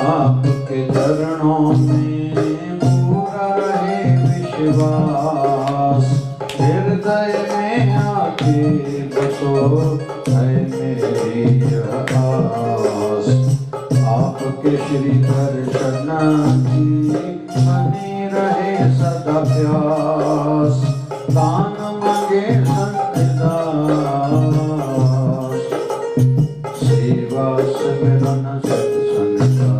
आपके चरणों में पूरा रहे विश्वास, हृदय में आके बसो है मेरी यह आस। आपके श्री दर्शन की बनी रहे सदा प्यास, दान मांगे संतदास, सेवा सिमरन सत्संग का,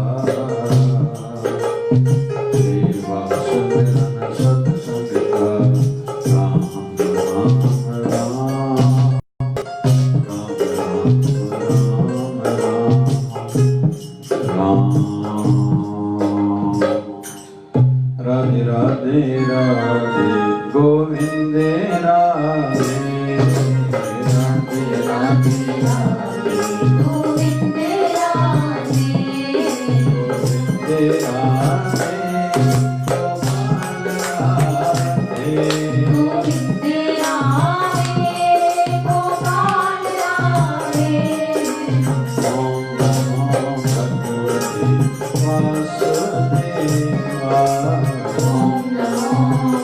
सेवा सिमरन सत्संग का। राम राम राम राम राम राम। राधे राधे राधे गोविंदे राधे, राधे राधे राधे गोविंदे राधे, गोविंदे राधे गोपाल राधे, गोविंदे राधे गोपाल राधे। ओम नमो भगवते वासुदेवाय, ओम नमो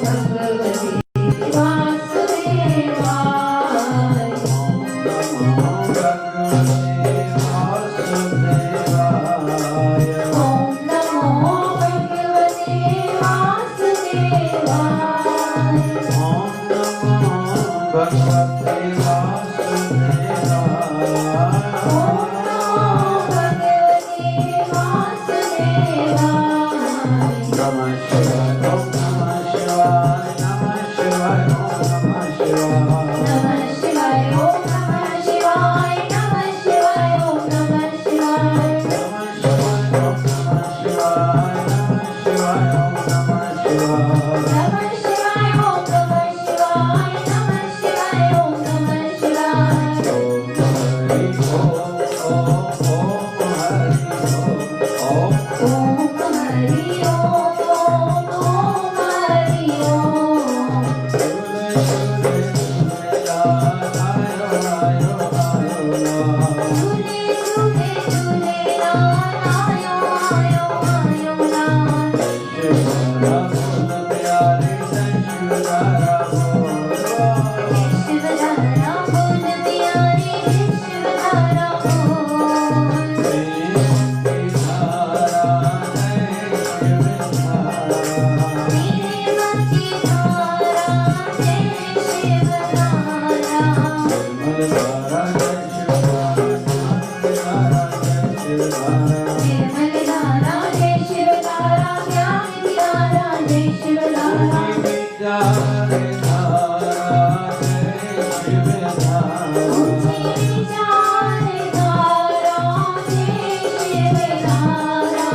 भगवते वासुदेवाय, ओम नमो भगवते वासुदेवाय, ओम नमो भगवते वासुदेवाय, ओम नमो भगवते वासुदेवाय, ओम नमो भगवते वासुदेवाय। नमः शिवाय, ओम नमः शिवाय, नमः शिवाय, ओम नमः शिवाय, नमः शिवाय, ओम नमः शिवाय, नमः शिवाय, ओम नमः शिवाय, नमः शिवाय, ओम नमः शिवाय, नमः शिवाय, ओम नमः शिवाय, नमः शिवाय, ओम नमः शिवाय, नमः शिवाय, ओम नमः शिवाय। ओम हरि ओम, ओम हरि ओम, ओम हरि ओम, ओम हरि ओम। झूले झूले झूलेलाल आयो आयो आयो लाल, झूले झूले झूलेलाल आयो आयो आयो लाल। जय शिवधारा बोल प्यारे, जय शिवधारा बोल, जय शिवधारा बोल प्यारे, जय शिवधारा बोल। प्रेम की धारा जय शिवधारा, प्रेम की धारा जय शिवधारा। निर्मल धारा जय शिवधारा, निर्मल धारा जय शिवधारा, ज्ञान की धारा जय शिवधारा, ज्ञान की धारा जय शिवधारा, ऊंची विचार धारा जय शिवधारा,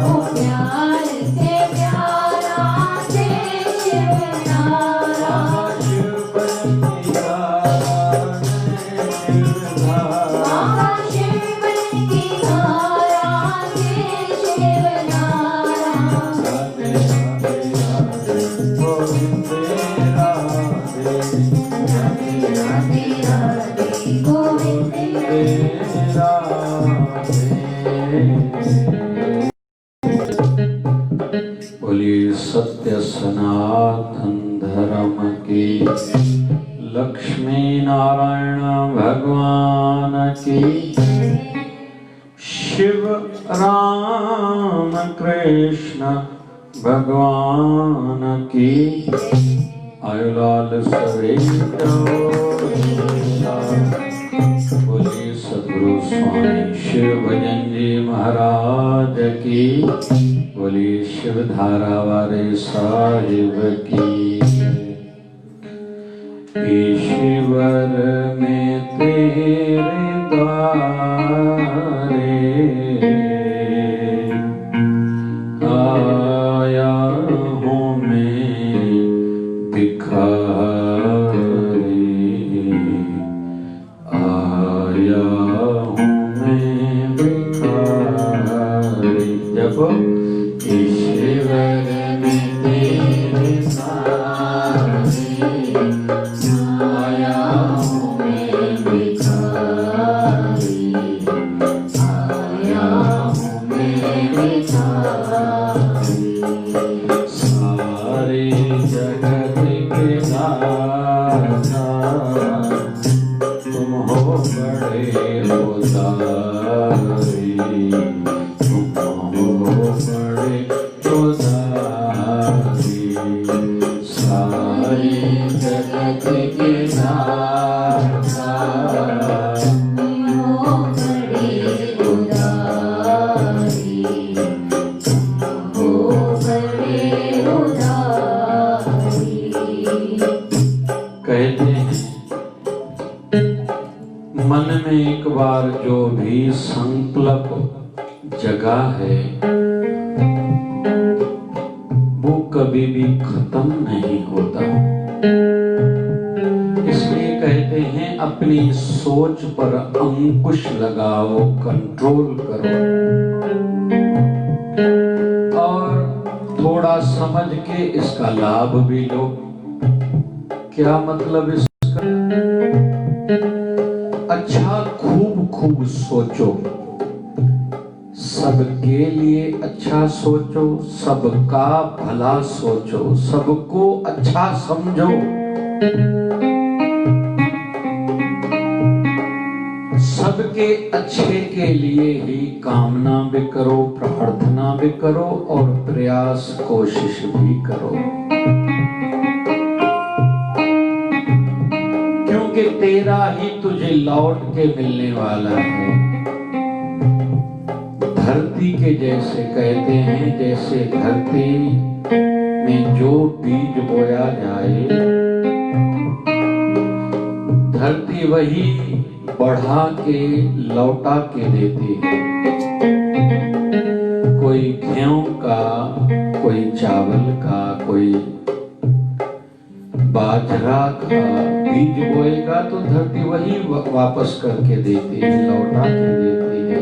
ओ प्यार से प्यारा जय शिवधारा। बाबा शिवबन की धारा जय शिवधारा। राधे राधे राधे गोविंदे राधे, राधे राधे राधे गोविंदे राधे। बोलिए सत्य सनातन धर्म की, लक्ष्मी नारायण भगवान की, शिव राम कृष्ण भगवान की। आयुलाल सवेरा बोलिए सद्गुरु स्वामी शिव भजन जी महाराज की, बोलिए शिव धारा वाले साहिब की। ईश्वर में तेरे द्वारे आया हूँ मैं भिखारी, आया हूँ मैं भिखारी। जब ईश्वर में तेरे सारे आया हूँ मैं भिखारी। के दाता, तुम हो बड़े उदारी, तुम हो बड़े उदारी, सारी जगत के दाता, तुम हो बड़े उदारी, तुम हो बड़े उदारी। कहते हैं मन में एक बार जो भी संकल्प जगा है वो कभी भी खत्म नहीं होता। इसलिए कहते हैं अपनी सोच पर अंकुश लगाओ, कंट्रोल करो और थोड़ा समझ के इसका लाभ भी लो। क्या मतलब इसका? अच्छा खूब खूब सोचो, सबके लिए अच्छा सोचो, सबका भला सोचो, सबको अच्छा समझो। सबके अच्छे के लिए ही कामना भी करो, प्रार्थना भी करो और प्रयास कोशिश भी करो, क्योंकि तेरा ही तुझे लौट के मिलने वाला है। धरती के जैसे कहते हैं, जैसे धरती में जो बीज बोया जाए धरती वही बढ़ा के लौटा के देती है। कोई गेहूं का, कोई चावल का, कोई बाजरा का बीज बोएगा तो धरती वही वापस करके देती है, लौटा के देती है।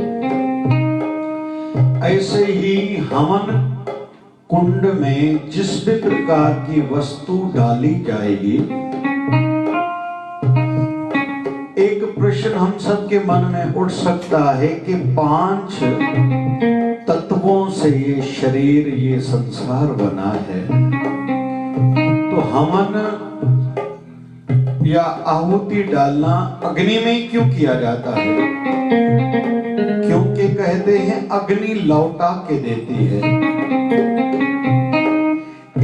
ऐसे ही हवन कुंड में जिस भी प्रकार की वस्तु डाली जाएगी, एक प्रश्न हम सबके मन में उठ सकता है कि 5 तत्वों से ये शरीर, ये संसार बना है, तो हवन या आहुति डालना अग्नि में क्यों किया जाता है? क्योंकि कहते हैं अग्नि लौटा के देती है।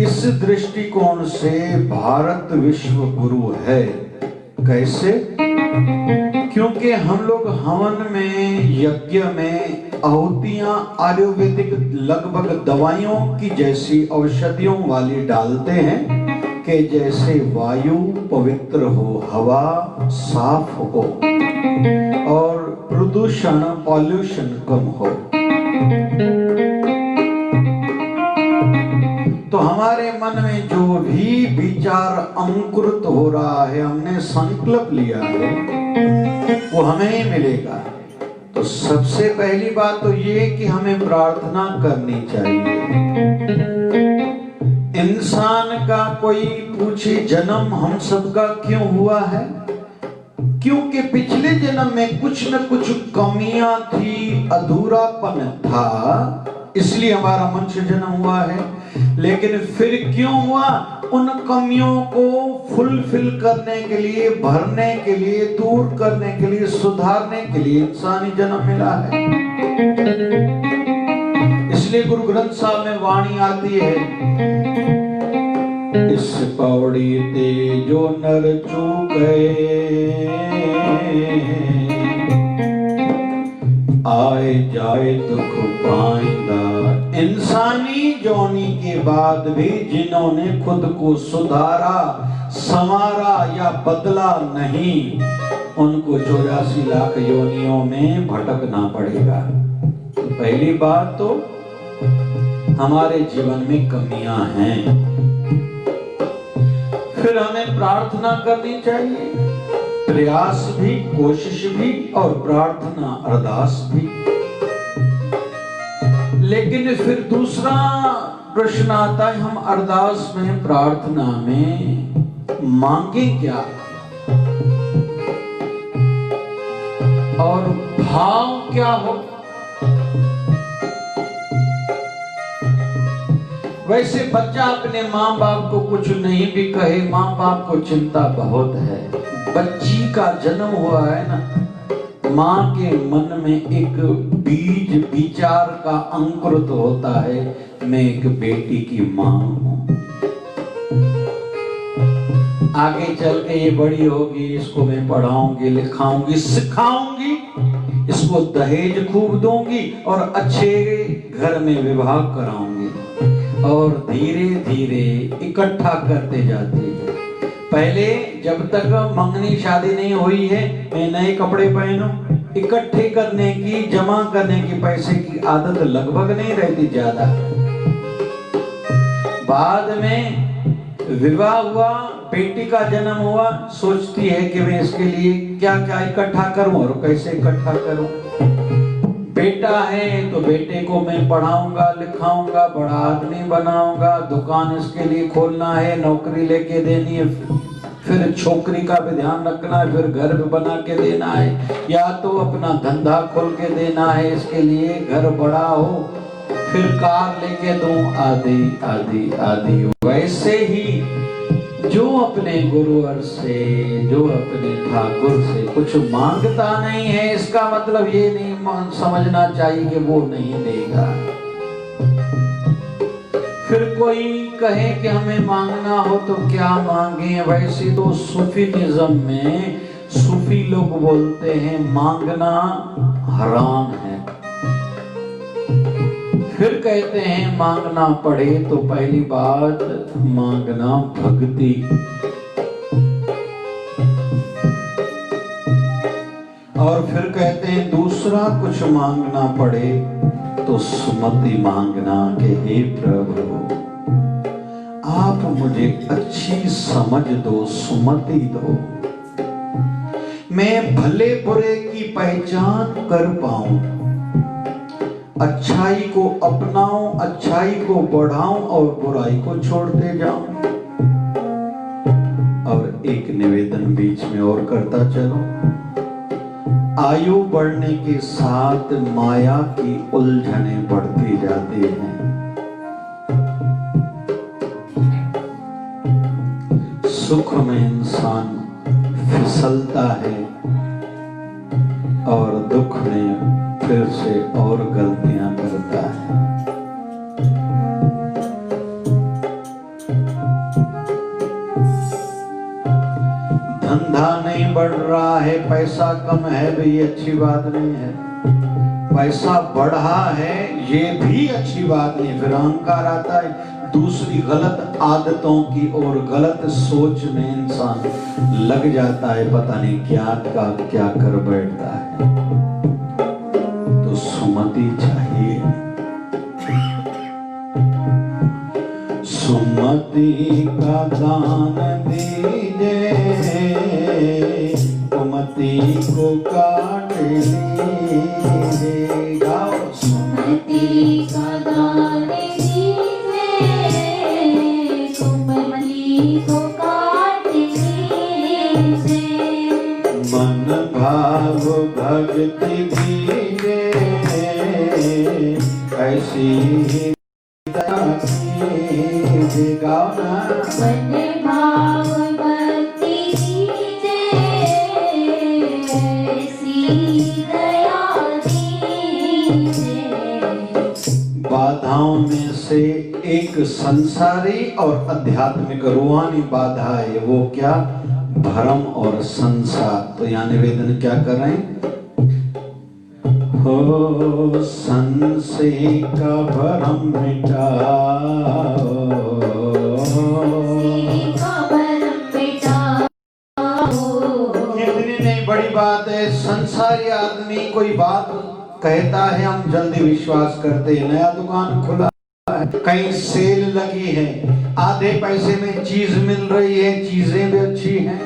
इस दृष्टिकोण से भारत विश्व गुरु है। कैसे? क्योंकि हम लोग हवन में, यज्ञ में आहुतियां आयुर्वेदिक लगभग दवाइयों की जैसी औषधियों वाली डालते हैं कि जैसे वायु पवित्र हो, हवा साफ हो और प्रदूषण, पॉल्यूशन कम हो। तो हमारे मन में जो भी विचार अंकुरित हो रहा है, हमने संकल्प लिया है, वो हमें ही मिलेगा। तो सबसे पहली बात तो ये कि हमें प्रार्थना करनी चाहिए। इंसान का कोई पूछे जन्म हम सबका क्यों हुआ है? क्योंकि पिछले जन्म में कुछ न कुछ कमियां थी, अधूरापन था, इसलिए हमारा मनुष्य जन्म हुआ है। लेकिन फिर क्यों हुआ? उन कमियों को फुलफिल करने के लिए, भरने के लिए, दूर करने के लिए, सुधारने के लिए इंसानी जन्म मिला है। इसलिए गुरु ग्रंथ साहब में वाणी आती है, इस पौड़ी ते जो नर चूके आए जाए दुख पाएगा। इंसानी जोनी के बाद भी जिन्होंने खुद को सुधारा, संवारा या बदला नहीं, उनको 84 लाख योनियों में भटकना पड़ेगा। तो पहली बात तो हमारे जीवन में कमियां हैं। फिर हमें प्रार्थना करनी चाहिए, प्रयास भी, कोशिश भी और प्रार्थना, अरदास भी। लेकिन फिर दूसरा प्रश्न आता है, हम अरदास में, प्रार्थना में मांगे क्या और भाव क्या हो? वैसे बच्चा अपने माँ बाप को कुछ नहीं भी कहे, माँ बाप को चिंता बहुत है। बच्ची का जन्म हुआ है ना, माँ के मन में एक बीज विचार का अंकुरित होता है, मैं एक बेटी की माँ हूँ। आगे चल के ये बड़ी होगी, इसको मैं पढ़ाऊंगी, लिखाऊंगी, सिखाऊंगी, इसको दहेज खूब दूंगी और अच्छे घर में विवाह कराऊंगी। और धीरे धीरे इकट्ठा करते जाते हैं। पहले जब तक मंगनी शादी नहीं हुई है, मैं नए कपड़े पहनूं, इकट्ठे करने की, जमा करने की पैसे की आदत लगभग नहीं रहती ज्यादा। बाद में विवाह हुआ, बेटी का जन्म हुआ, सोचती है कि मैं इसके लिए क्या क्या इकट्ठा करूं और कैसे इकट्ठा करूं। बेटा है तो बेटे को मैं पढ़ाऊंगा, लिखाऊंगा, बड़ा आदमी बनाऊंगा, दुकान इसके लिए खोलना है, नौकरी लेके देनी है, फिर छोकरी का भी ध्यान रखना है, फिर घर भी बना के देना है, या तो अपना धंधा खोल के देना है, इसके लिए घर बड़ा हो, फिर कार लेके दूं, आदि आदि आदि। वैसे ही जो अपने गुरुवर से, जो अपने ठाकुर से कुछ मांगता नहीं है, इसका मतलब ये नहीं समझना चाहिए कि वो नहीं देगा। फिर कोई कहे कि हमें मांगना हो तो क्या मांगे। वैसे तो सूफीनिज्म में सूफी लोग बोलते हैं मांगना हराम है। फिर कहते हैं मांगना पड़े तो पहली बात मांगना भक्ति। और फिर कहते हैं दूसरा कुछ मांगना पड़े तो सुमति मांगना कि हे प्रभु आप मुझे अच्छी समझ दो, सुमति दो, मैं भले बुरे की पहचान कर पाऊं, अच्छाई को अपनाऊं, अच्छाई को बढ़ाऊं और बुराई को छोड़ते जाऊं। और एक निवेदन बीच में और करता चलो, आयु बढ़ने के साथ माया की उलझने बढ़ती जाती हैं। सुख में इंसान फिसलता है और दुख में फिर से और गलतियां करता है। धंधा नहीं बढ़ रहा है, पैसा कम है भी ये अच्छी बात नहीं है, पैसा बढ़ा है ये भी अच्छी बात नहीं। फिर अहंकार आता है, दूसरी गलत आदतों की और गलत सोच में इंसान लग जाता है, पता नहीं क्या का क्या कर बैठता है। तो सुमति चाहिए, सुमति का दान दीजिए, कुमति को काट लीजिए। गाओ सुमति का दान दीजिए, कुमति को काट लीजिए। मन भाव भक्ति दीजिए, ऐसी गाओ ना। मन भाव भक्ति दीजिए, ऐसी दया दीजिए। बाधाओं में से एक संसारी और आध्यात्मिक रूहानी बाधा है, वो क्या? भ्रम और संसार। तो यहाँ निवेदन क्या कर रहे हैं? हो संशय का भ्रम मिटाओ, कितनी नहीं बड़ी बात है। संसारी आदमी कोई बात कहता है हम जल्दी विश्वास करते हैं। नया दुकान खुला है, कहीं सेल लगी है, आधे पैसे में चीज मिल रही है, चीजें भी अच्छी हैं,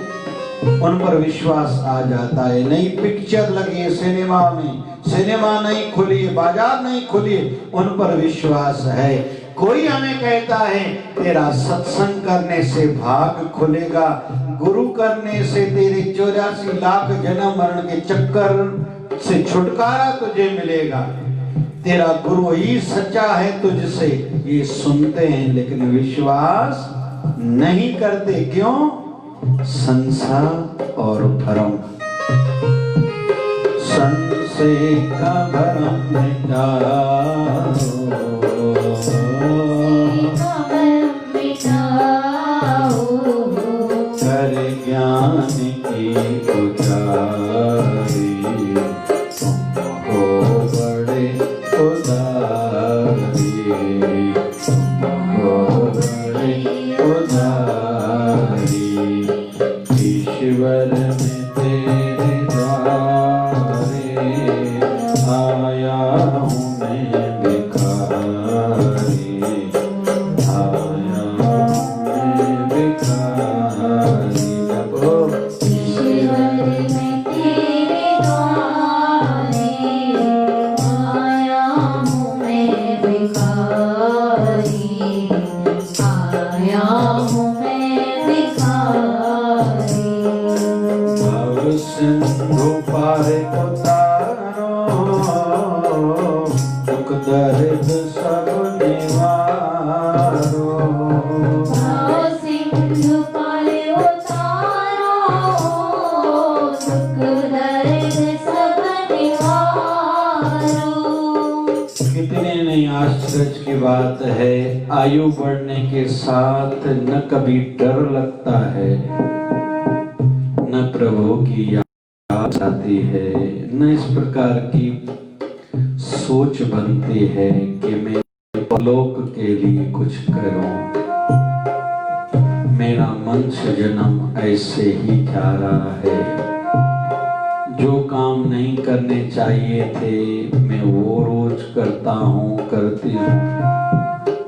उन पर विश्वास आ जाता है। नई पिक्चर लगी है सिनेमा में, सिनेमा नहीं खुली है, बाजार नहीं खुली है, उन पर विश्वास है। कोई हमें कहता है तेरा सत्संग करने से भाग खुलेगा, गुरु करने से तेरे 84 लाख जन्म मरण के चक्कर से छुटकारा तुझे मिलेगा। तेरा गुरु ही सच्चा है तुझसे, ये सुनते हैं लेकिन विश्वास नहीं करते। क्यों? संसार और भ्रम। संशय का भ्रम मिटाओ, कर ज्ञान की उजारी, तुमको बड़े उदारी, तुमको बड़े उदारी। ईश्वर में तेरे द्वारे आया हूँ मैं भिखारी, आया हूँ मैं भिखारी। ईश्वर में तेरे द्वारे आया हूँ मैं भिखारी, आया हूँ मैं भिखारी। भव सिंधु पार उतारो, दुख दर्द सब निवारो। भाव सिंधु पार उतारो, दुख दर्द सब निवारो। कितने नहीं आश्चर्य की बात है, आयु बढ़ने के साथ न कभी डर लगता है, न प्रभु की याद आती है, न इस प्रकार की सोच बनती है कि मैं लोक के लिए कुछ करूं। मेरा मनुष्य जन्म ऐसे ही जा रहा है। जो काम नहीं करने चाहिए थे मैं वो रोज करता हूँ, करती हूँ।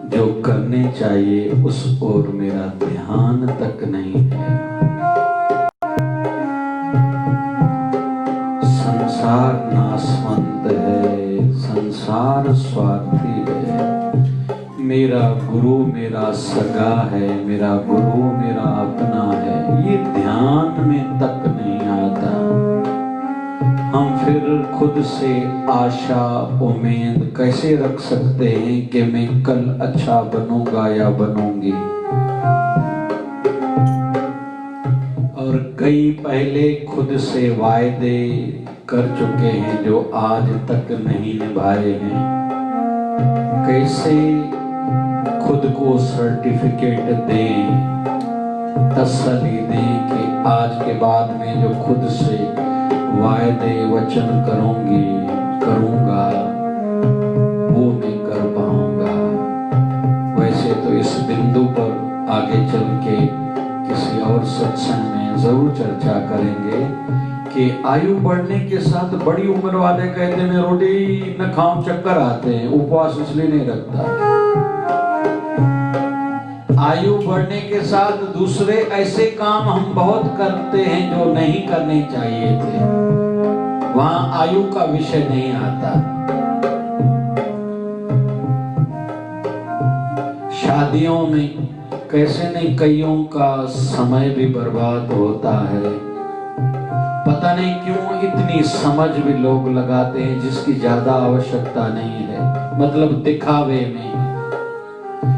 जो करने चाहिए उस ओर मेरा ध्यान तक नहीं है। संसार नाशवंत है, संसार स्वार्थी है। मेरा गुरु मेरा सगा है, मेरा गुरु मेरा अपना है, ये ध्यान में तक नहीं आता। हम फिर खुद से आशा उम्मीद कैसे रख सकते हैं कि मैं कल अच्छा बनूंगा या बनूंगी। और कई पहले खुद से वायदे कर चुके हैं जो आज तक नहीं निभाए हैं। कैसे खुद को सर्टिफिकेट दें, तसल्ली दें कि आज के बाद में जो खुद से वायदे वचन करूंगा वो मैं कर पाऊंगा। वैसे तो इस बिंदु पर आगे चल के किसी और सत्संग में जरूर चर्चा करेंगे कि आयु बढ़ने के साथ बड़ी उम्र वाले कहते हैं मैं रोटी न खाऊं चक्कर आते हैं, उपवास इसलिए नहीं रखता। आयु बढ़ने के साथ दूसरे ऐसे काम हम बहुत करते हैं जो नहीं करने चाहिए थे। वहां आयु का विषय नहीं आता। शादियों में कैसे नहीं कईयों का समय भी बर्बाद होता है। पता नहीं क्यों इतनी समझ भी लोग लगाते हैं जिसकी ज्यादा आवश्यकता नहीं है, मतलब दिखावे में।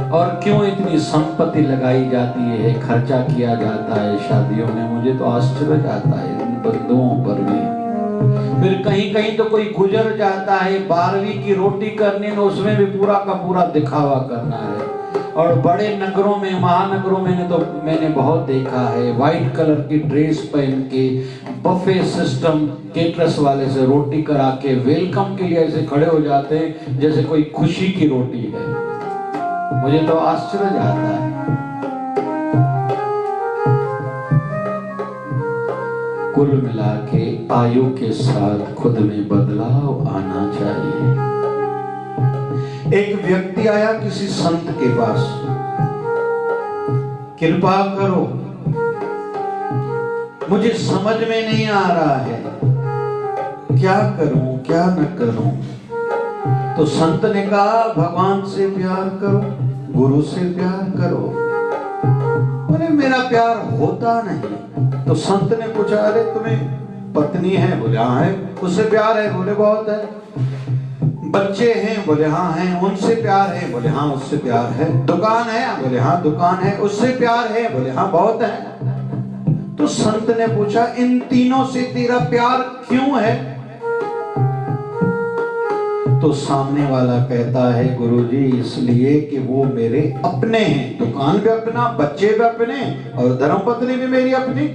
और क्यों इतनी संपत्ति लगाई जाती है, खर्चा किया जाता है शादियों में। मुझे तो आश्चर्य आता है इन बंधुओं पर भी। फिर कहीं कहीं तो कोई गुजर जाता है 12वीं की रोटी करने में, उसमें भी पूरा का पूरा दिखावा करना है। और बड़े नगरों में, महानगरों में तो मैंने बहुत देखा है, व्हाइट कलर की ड्रेस पहन के बफे सिस्टम केटरस वाले से रोटी करा के वेलकम के लिए ऐसे खड़े हो जाते हैं जैसे कोई खुशी की रोटी है। मुझे तो आश्चर्य आता है। कुल मिला के आयु के साथ खुद में बदलाव आना चाहिए। एक व्यक्ति आया किसी संत के पास, कृपा करो मुझे समझ में नहीं आ रहा है, क्या करूं क्या न करूं। तो संत ने कहा भगवान से प्यार करो, गुरु से प्यार करो। बोले मेरा प्यार होता नहीं। तो संत ने पूछा अरे तुम्हें पत्नी है? बोले हाँ है। उससे प्यार है? बोले बहुत है। बच्चे हैं? बोले हाँ हैं। उनसे प्यार है? बोले हाँ उससे प्यार है। दुकान है? बोले हाँ दुकान है। उससे प्यार है? बोले हाँ बहुत है। तो संत ने पूछा इन तीनों से तेरा प्यार क्यों है? तो सामने वाला कहता है गुरुजी इसलिए कि वो मेरे अपने हैं। दुकान भी अपना, बच्चे भी अपने और धर्मपत्नी भी मेरी अपनी।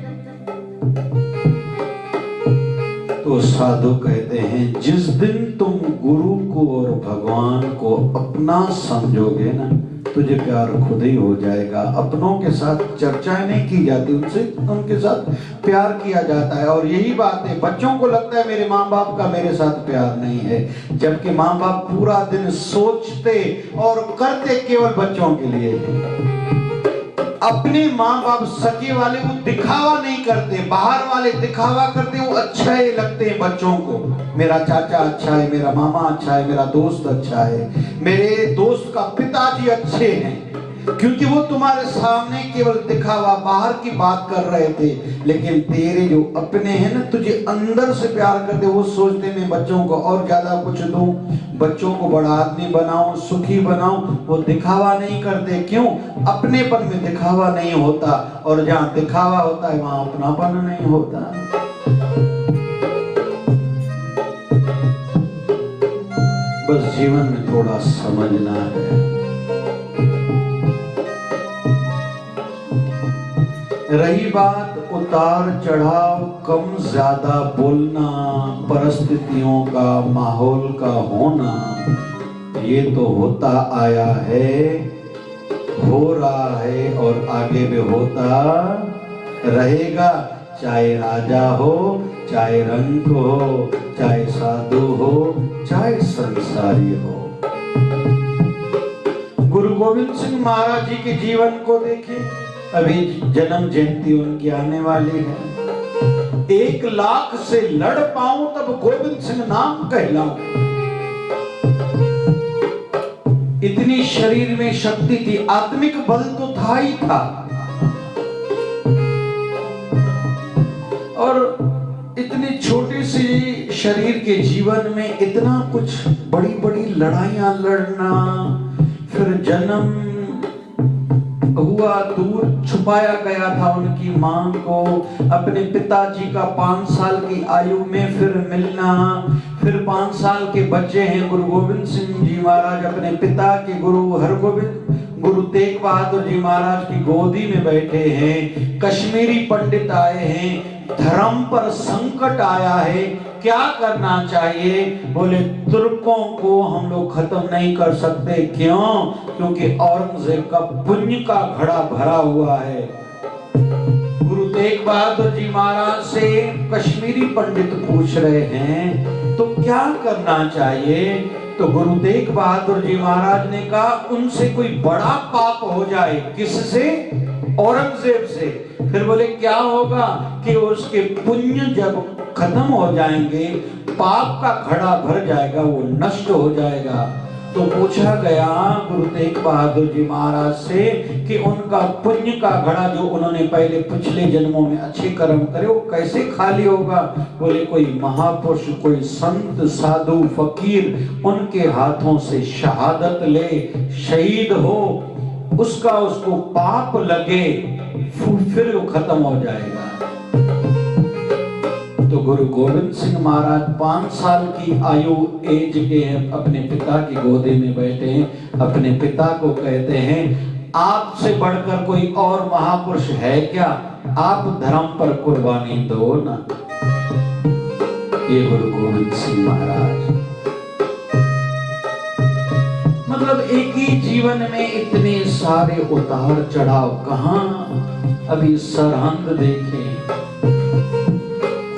तो साधु कहते हैं जिस दिन तुम गुरु को और भगवान को अपना समझोगे ना, तुझे प्यार खुद ही हो जाएगा। अपनों के साथ चर्चाएं नहीं की जाती, उनके साथ प्यार किया जाता है। और यही बात है, बच्चों को लगता है मेरे माँ बाप का मेरे साथ प्यार नहीं है, जबकि माँ बाप पूरा दिन सोचते और करते केवल बच्चों के लिए है। अपने माँ बाप सगे वाले वो दिखावा नहीं करते, बाहर वाले दिखावा करते, वो अच्छा ही लगते हैं बच्चों को। मेरा चाचा अच्छा है, मेरा मामा अच्छा है, मेरा दोस्त अच्छा है, मेरे दोस्त का पिताजी अच्छे हैं, क्योंकि वो तुम्हारे सामने केवल दिखावा बाहर की बात कर रहे थे। लेकिन तेरे जो अपने हैं ना, तुझे अंदर से प्यार करते, वो सोचते मैं बच्चों को और ज्यादा कुछ दूं, बच्चों को बड़ा आदमी बनाऊं, सुखी बनाऊं। वो दिखावा नहीं करते। क्यों? अपनेपन में दिखावा नहीं होता, और जहां दिखावा होता है वहां अपनापन नहीं होता। बस जीवन में थोड़ा समझना है। रही बात उतार चढ़ाव, कम ज्यादा बोलना, परिस्थितियों का, माहौल का होना, ये तो होता आया है, हो रहा है और आगे भी होता रहेगा। चाहे राजा हो, चाहे रंक हो, चाहे साधु हो, चाहे संसारी हो। गुरु गोविंद सिंह महाराज जी के जीवन को देखें। अभी जन्म जयंती उनकी आने वाली है। 1 लाख से लड़ पाऊं तब गोविंद सिंह नाम कहलाऊं। इतनी शरीर में शक्ति थी, आत्मिक बल तो था ही था। और इतनी छोटी सी शरीर के जीवन में इतना कुछ बड़ी बड़ी लड़ाइयां लड़ना, फिर जन्म हुआ, दूर छुपाया गया था उनकी मां को, अपने पिताजी का 5 साल की आयु में फिर मिलना, फिर 5 साल के बच्चे हैं गुरु गोविंद सिंह जी महाराज अपने पिता के गुरु हरगोविंद गुरु तेग बहादुर जी महाराज की गोदी में बैठे हैं। कश्मीरी पंडित आए हैं, धर्म पर संकट आया है, क्या करना चाहिए? बोले तुर्कों को हम लोग खत्म नहीं कर सकते। क्यों? क्योंकि औरंगजेब का पुण्य का घड़ा भरा हुआ है। गुरु तेग बहादुर जी महाराज से कश्मीरी पंडित पूछ रहे हैं तो क्या करना चाहिए? तो गुरु तेग बहादुर जी महाराज ने कहा उनसे कोई बड़ा पाप हो जाए। किससे? औरंगजेब से। फिर बोले क्या होगा? कि उसके पुण्य जब खत्म हो जाएंगे, पाप का घड़ा भर जाएगा, वो नष्ट हो जाएगा। तो पूछा गया गुरु तेग बहादुर जी महाराज से कि उनका पुण्य का घड़ा जो उन्होंने पहले पिछले जन्मों में अच्छे कर्म करे वो कैसे खाली होगा? बोले कोई महापुरुष, कोई संत, साधु, फकीर उनके हाथों से शहादत ले, शहीद हो, उसको पाप लगे, फिर वो खत्म हो जाएगा। तो गुरु गोविंद सिंह महाराज 5 साल की आयु एज के हैं, अपने पिता की गोदी में बैठे हैं। अपने पिता को कहते हैं आपसे बढ़कर कोई और महापुरुष है क्या? आप धर्म पर कुर्बानी दो ना। ये गुरु गोविंद सिंह महाराज, मतलब एक ही जीवन में इतने सारे उतार चढ़ाव। कहां? अभी सरहंद देखें,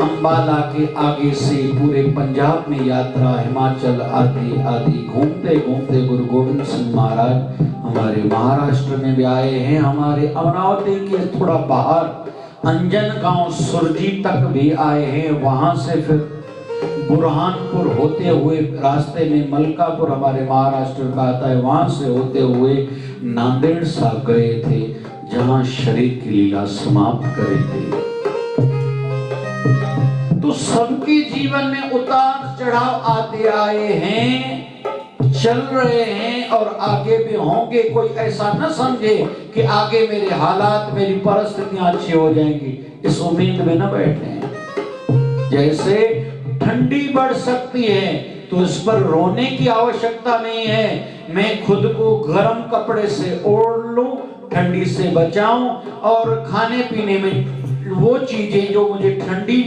अंबाला के आगे से पूरे पंजाब में यात्रा, हिमाचल आदि आदि घूमते घूमते गुरु गोविंद सिंह महाराज हमारे महाराष्ट्र में भी आए हैं। हमारे अमरावती के थोड़ा बाहर अंजन गांव सुरजी तक भी आए हैं। वहां से फिर बुरहानपुर होते हुए रास्ते में मलकापुर हमारे महाराष्ट्र का आता है, वहां से होते हुए नांदेड़ साहब गए थे, जहां शरीर की लीला समाप्त करे थे। तो सबके जीवन में उतार चढ़ाव आते आए हैं। चल रहे हैं और आगे भी होंगे, कोई ऐसा न समझे कि आगे मेरे हालात, मेरी परिस्थितियां अच्छी हो जाएंगी, इस उम्मीद में न बैठे हैं। जैसे ठंडी बढ़ सकती है तो इस पर रोने की आवश्यकता नहीं है। मैं खुद को गर्म कपड़े से ओढ़ लूं, ठंडी से बचाऊं, और खाने पीने में वो चीजें जो मुझे ठंडी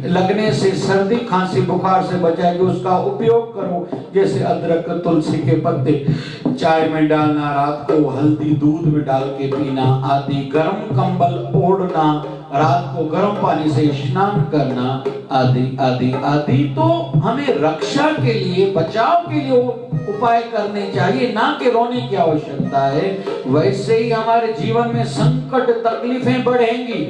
लगने से, सर्दी खांसी बुखार से बचाएगी, उसका उपयोग करो। जैसे अदरक, तुलसी के पत्ते चाय में डालना, रात को हल्दी दूध में डाल के पीना आदि, गर्म कंबल ओढ़ना, रात को गर्म पानी से स्नान करना आदि आदि आदि। तो हमें रक्षा के लिए, बचाव के लिए उपाय करने चाहिए, ना कि रोने की आवश्यकता है। वैसे ही हमारे जीवन में संकट, तकलीफें बढ़ेंगी।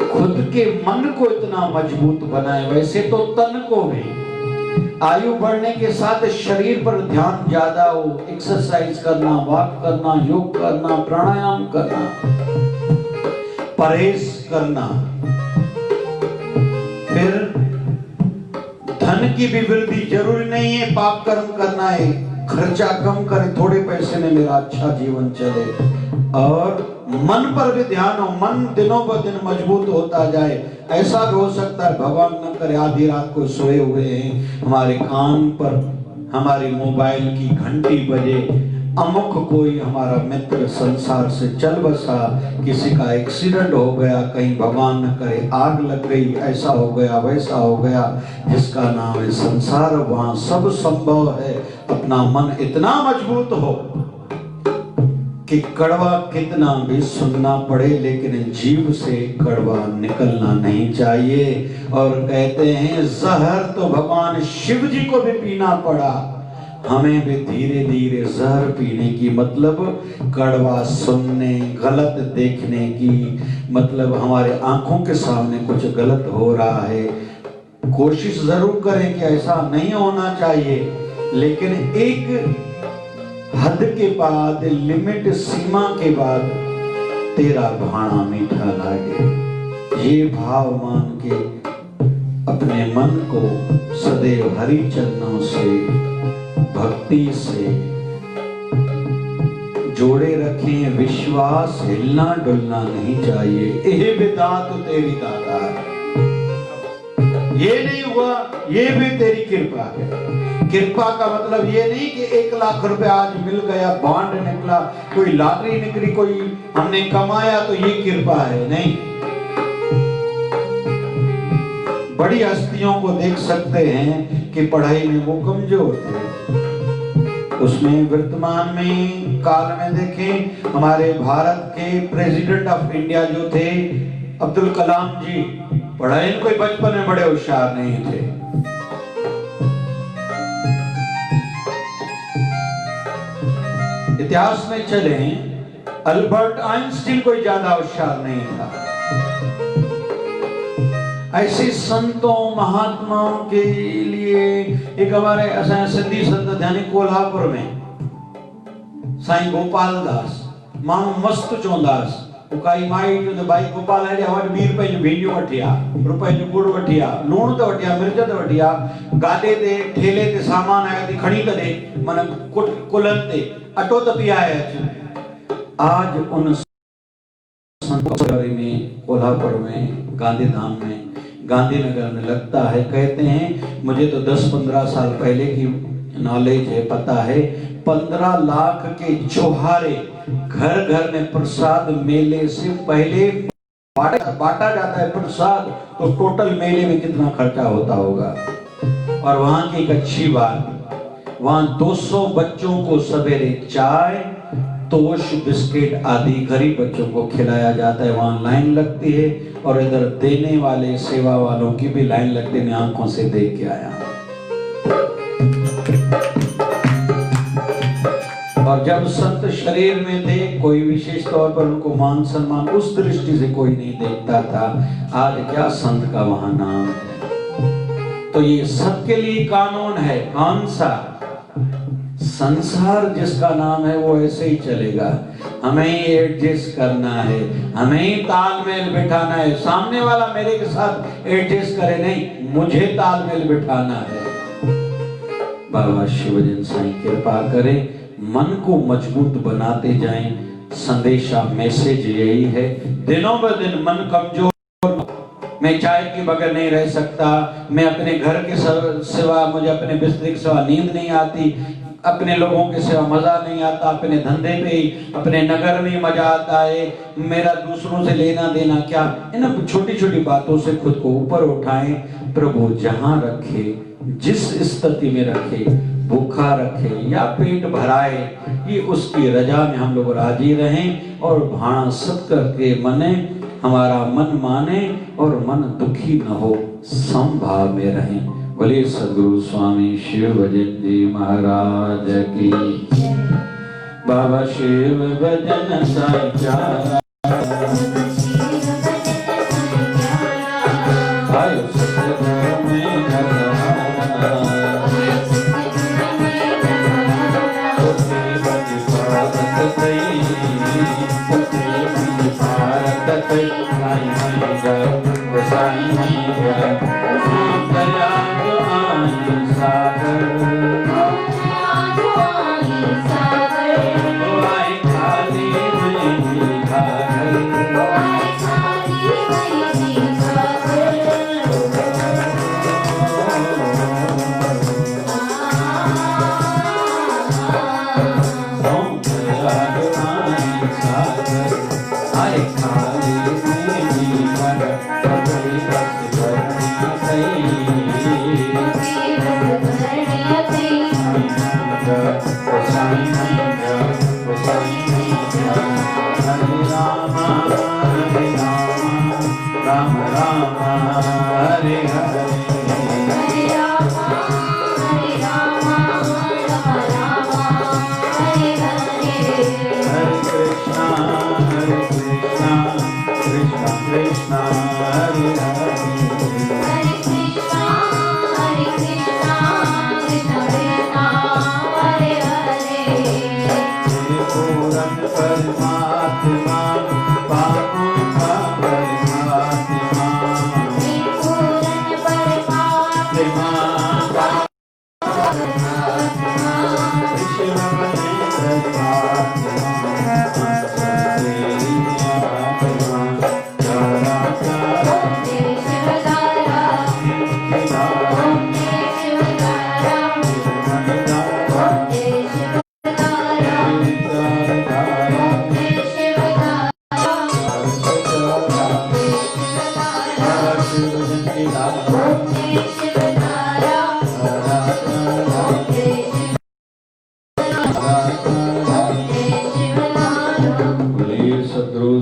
खुद के मन को इतना मजबूत बनाए, वैसे तो तन को भी। आयु बढ़ने के साथ शरीर पर ध्यान ज्यादा हो, एक्सरसाइज करना, वॉक करना, योग करना, प्राणायाम करना, परहेज करना। फिर धन की भी वृद्धि जरूरी नहीं है पाप कर्म करना है, खर्चा कम करे, थोड़े पैसे में मेरा अच्छा जीवन चले। और मन पर भी ध्यान हो, मन दिनों ब दिन मजबूत होता जाए। ऐसा भी हो सकता है, भगवान न करे, आधी रात को सोए हुए हैं, हमारे कान पर हमारी मोबाइल की घंटी बजे, अमुक कोई हमारा मित्र संसार से चल बसा, किसी का एक्सीडेंट हो गया, कहीं भगवान न करे आग लग गई, ऐसा हो गया, वैसा हो गया, जिसका नाम है संसार, वहां सब संभव है। अपना मन इतना मजबूत हो कि कड़वा कितना भी सुनना पड़े, लेकिन जीभ से कड़वा निकलना नहीं चाहिए। और कहते हैं जहर तो भगवान शिव जी को भी पीना पड़ा, हमें भी धीरे धीरे जहर पीने की, मतलब कड़वा सुनने, गलत देखने की, मतलब हमारे आंखों के सामने कुछ गलत हो रहा है, कोशिश जरूर करें कि ऐसा नहीं होना चाहिए, लेकिन एक हद के बाद, लिमिट, सीमा के बाद तेरा भाणा मीठा लागे, ये भाव मान के अपने मन को सदैव हरि चरणों से, भक्ति से जोड़े रखें। विश्वास हिलना डुलना नहीं चाहिए। यह विदात तो तेरी दाता है, ये नहीं हुआ, ये भी तेरी कृपा है। कृपा का मतलब ये नहीं कि 1 लाख रुपए आज मिल गया, बॉन्ड निकला, कोई लॉटरी निकली, कोई हमने कमाया तो ये कृपा है, नहीं। बड़ी हस्तियों को देख सकते हैं कि पढ़ाई में वो कमजोर थे, उसमें वर्तमान में काल में देखें, हमारे भारत के प्रेसिडेंट ऑफ इंडिया जो थे अब्दुल कलाम जी, पढ़ाई में कोई बचपन में बड़े होशियार नहीं थे। इतिहास में चले, अल्बर्ट आइंस्टीन कोई ज्यादा होशियार नहीं था। ऐसे संतों महात्माओं के लिए एक हमारे सिंधी संत ध्यानी कोल्हापुर में साईं गोपाल दास, माण्हू मस्त चौंदास, उकाई माई जो भाई गोपाल है वट 20 रुपए जो भींडियूं वठिया, रुपए जो गुड़ वठिया, लूण तो वठिया, मिर्च तो वठिया, गाॾे ते ठेले ते सामान आया थी खणी त दे, मन कुलन ते अटो त पियाए अच। आज उन में, कोल्हापुर में, गांधीधाम में, गांधीनगर में लगता है, कहते हैं मुझे तो 10-15 साल पहले की नॉलेज है, पता है, 15 लाख के जोहारे घर घर में प्रसाद मेले से पहले बांटा जाता है प्रसाद, तो टोटल मेले में कितना खर्चा होता होगा। और वहां की एक अच्छी बात, वहां 200 बच्चों को सवेरे चाय, तोश, बिस्किट आदि गरीब बच्चों को खिलाया जाता है। वहां लाइन लगती है और इधर देने वाले सेवा वालों की भी लाइन लगती है। मैं आंखों से देख के आया। और जब संत शरीर में थे, कोई विशेष तौर पर उनको मान सम्मान उस दृष्टि से कोई नहीं देखता था। आज क्या संत का वहां नाम है। तो ये सबके लिए कानून है। कौन सा? संसार जिसका नाम है वो ऐसे ही चलेगा। हमें ही एडजस्ट करना है, हमें ही तालमेल बिठाना है। सामने वाला मेरे के साथ एडजस्ट करे नहीं, मुझे तालमेल बिठाना है। बाबा शिवजन साईं कृपा करें, मन को मजबूत बनाते जाएं। संदेशा मैसेज यही है, दिनों ब दिन मन कमजोर, मैं चाय के बगैर नहीं रह सकता, मैं अपने घर के सिवा, मुझे अपने बिस्तर के सिवा नींद नहीं आती, अपने लोगों के सिवा मजा नहीं आता, अपने धंधे पे ही, अपने नगर में मजा आता है, मेरा दूसरों से लेना देना क्या। इन छोटी छोटी बातों से खुद को ऊपर उठाएं। प्रभु जहां रखे, जिस स्थिति में रखे, भूखा रखे या पेट भराए, ये उसकी रजा में हम लोग राजी रहें और भाणा सत करके मने, हमारा मन माने और मन दुखी न हो, समभाव में रहें। बोले सदगुरु स्वामी शिवभजन जी महाराज की। बाबा शिव भजन साईं प्यारा, आयो सतगुरु में घरवारा, उसे बज भारत तई, उसे बज भारत तई, साईं में घर, साईं में घर, दया जो आई सागर, वो आई खाली नहीं घाघर, राम राम हरे हरे,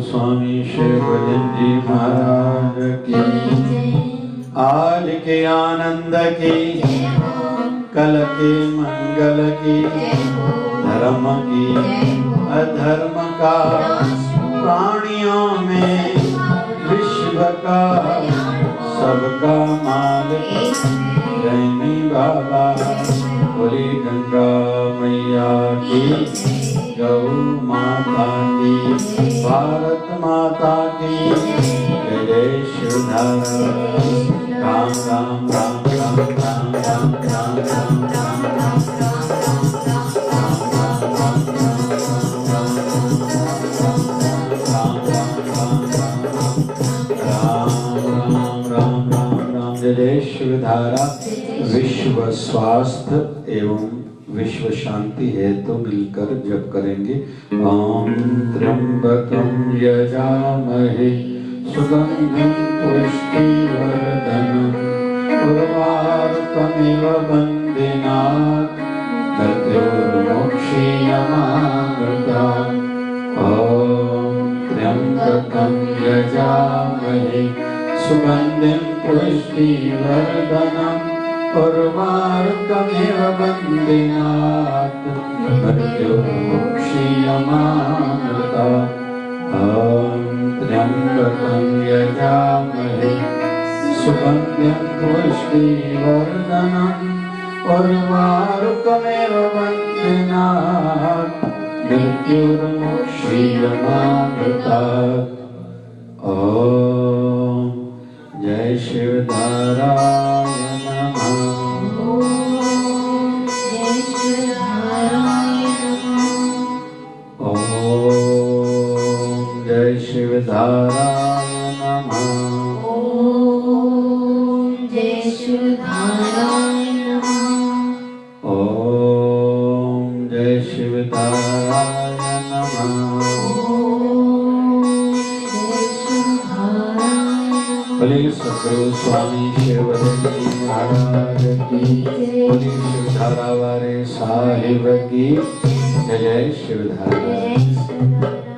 स्वामी शिवभजन जी महाराज की। आज के आनंद की, कल के मंगल की, धर्म की अधर्म का, प्राणियों में विश्व का, सबका मालिक जैनी बाबा। बोली गंगा मैया की, गौ माता की, भारत माता की जय जय शिवधारा। राम राम राम राम राम राम राम राम राम राम राम। जय जय शिवधारा। विश्व स्वास्थ्य एवं विश्व शांति हेतु मिलकर जप करेंगे। ओम त्र्यंबकं यजामहे सुगंधिं पुष्टिवर्धनम् उर्वारुकमिव बन्दिनात् मृत्युर्मोक्षीयमामृतात्। ओम त्र्यंबकं यजामहे सुगंधिं पुष्टिवर्धनम् उर्वारुकमिव बन्दिनात् मृत्युर्मुक्षीयमामृतात्। ॐ त्र्यंबकं यजामहे सुगन्धिं पुष्टिवर्धनम् उर्वारुकमिव बन्दिनात् मृत्युर्मुक्षीयमामृतात्। ॐ जय शिवधारा। शिवधाराय नमः। ओम जय शिवधाराय नमः। ओम जय शिवधाराय नमः। ओम जय शिवधाराय नमः। बोले सद्गुरु स्वामी शिवधन जी महाराज की जय। बोले शिवधारा वाले साहिब की जय। जय शिवधारा। जय शिवधारा।